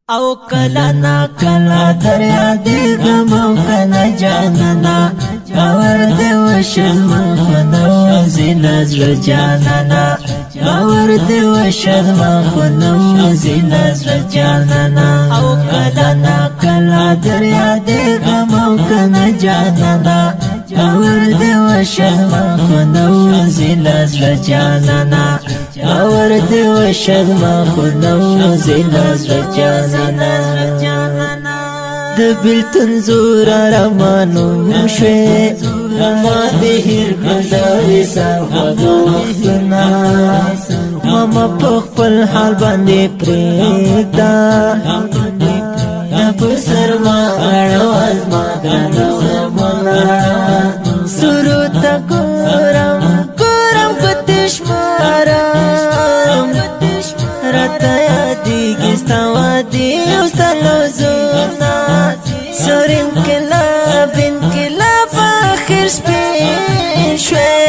او کلا نا کلا در یادی غم کنا جانانا باور دې وشل مخنو زینا زړه جانانا باور دې وشل مخنو زینا زړه جانانا او کلا نا کلا در یادی غم کنا جانانا باور دې وشل مخنو زینا زړه جانانا باور دې وشل مخنو زینا زړه جانانا د بیلتون زور رمانو شوی ما دې هیر کړه سر غوښتنه ماما په خپل حال باندې پرېږده په سر ما اړوال ما ګرانه سرو ته ګورم ګوتې شمارم راته یادېږي ستا وعدې او ستا لوزونه سور انقلاب آخر سپین شوی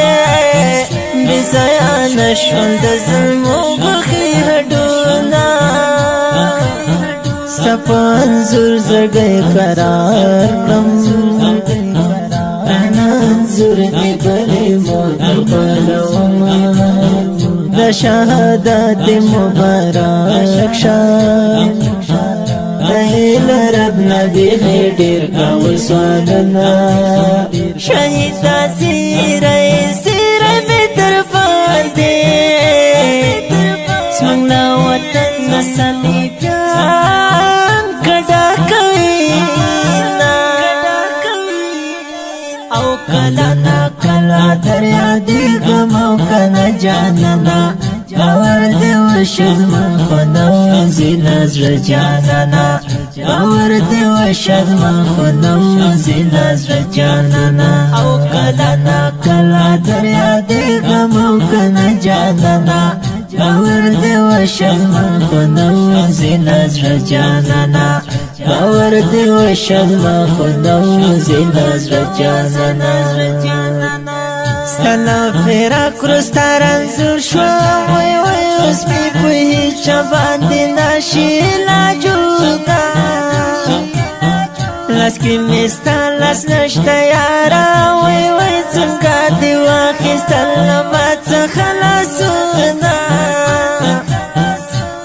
بې ځایه نشول د ظلمو بخي هډونه ستا په انځور زړګی قرار کړم رانه انځور دې بلې مور بلومه د شهادت مبارک شه دهیل رب نبی ډیر کول سوالنا شهید سیره می در باندې سمنا وطن نسلی پیان کډا کوي او کلا نا کلا دریا دی غم کنا جانانا باور دې وشل مخنو زینا زړه جانانا باور دې وشل مخنو زینا زړه جانانا او کلا نا کلا دریا دې غم کنا جانانا باور دې وشل مخنو زینا زړه جانانا باور دې وشل مخنو زینا زړه جانانا ستلا فیرا کرستا رنزور شو وی اوس می کوئی چباندې ناشي لاجودا لاس کې مستا لاس نشته یارا وی څنګه دی واخیستل ما څه خلاصونه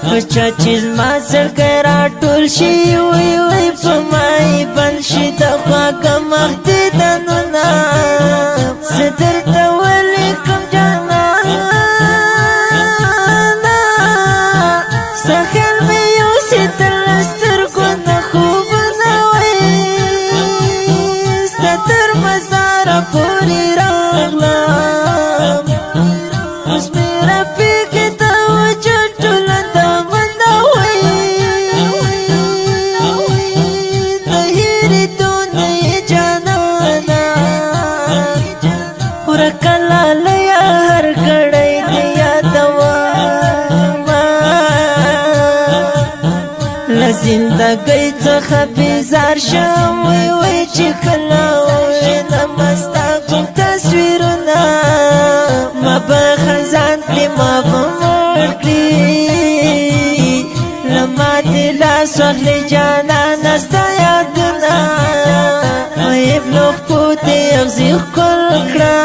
بچا چیز ما زړګی راټول شي وی په مای بند شي د خواږه مخ دې دنونه صدر ته ولیکم جانانا سخل مې یوسې تر سترګو نه خوبونه وی ستا تر مزاره پورې راغلم اوس مې راپېښې ته وچه ټوله دمنده وی د هېرېدو نه یې جانانا ورکلا لیا هر کړی دی یادوما له زندګۍ څخه بیزار شم وی چې کله وینم ستا کوم تصویرونه ما به خزان کړي ما به مړ کړي له ما دې لاس واخلې جانانه ستا یادونه غیب لوښکو دې اغزي ښکل کړه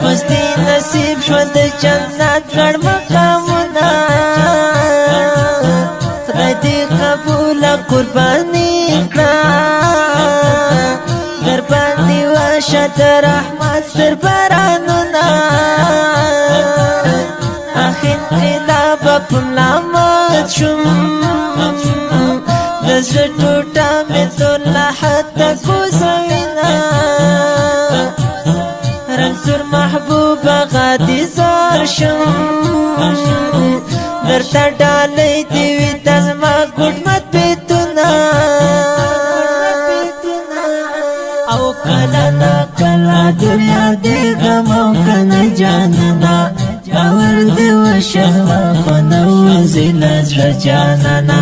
اوس دې نصیب شو د جنت لوړ مقامونه خدای دې قبوله قرباني کړه در باندې واشه د رحمت ستر بارانونه اخ انقلاب په ملامت شوم د زړه ټوټه مې توله حتی کوزوینه رنځور محبوبه غادي زار شم درته ډالۍ دې وي د زما ګوډمت بیتونه او کله نا کله دنیا دې غم او کنه جانانا باور دې وشل مخنو زینا زړه جانانا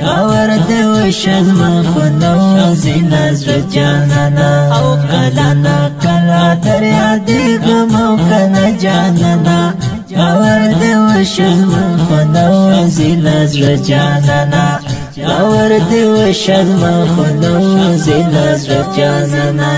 باور دې وشل مخنو زینا زړه جانانا او کله نا کله دریا دې غم او کنه جانانا باور دې وشل من خونوزي لزړه جانانا باور دې وشل من خونوزي لزړه جانانا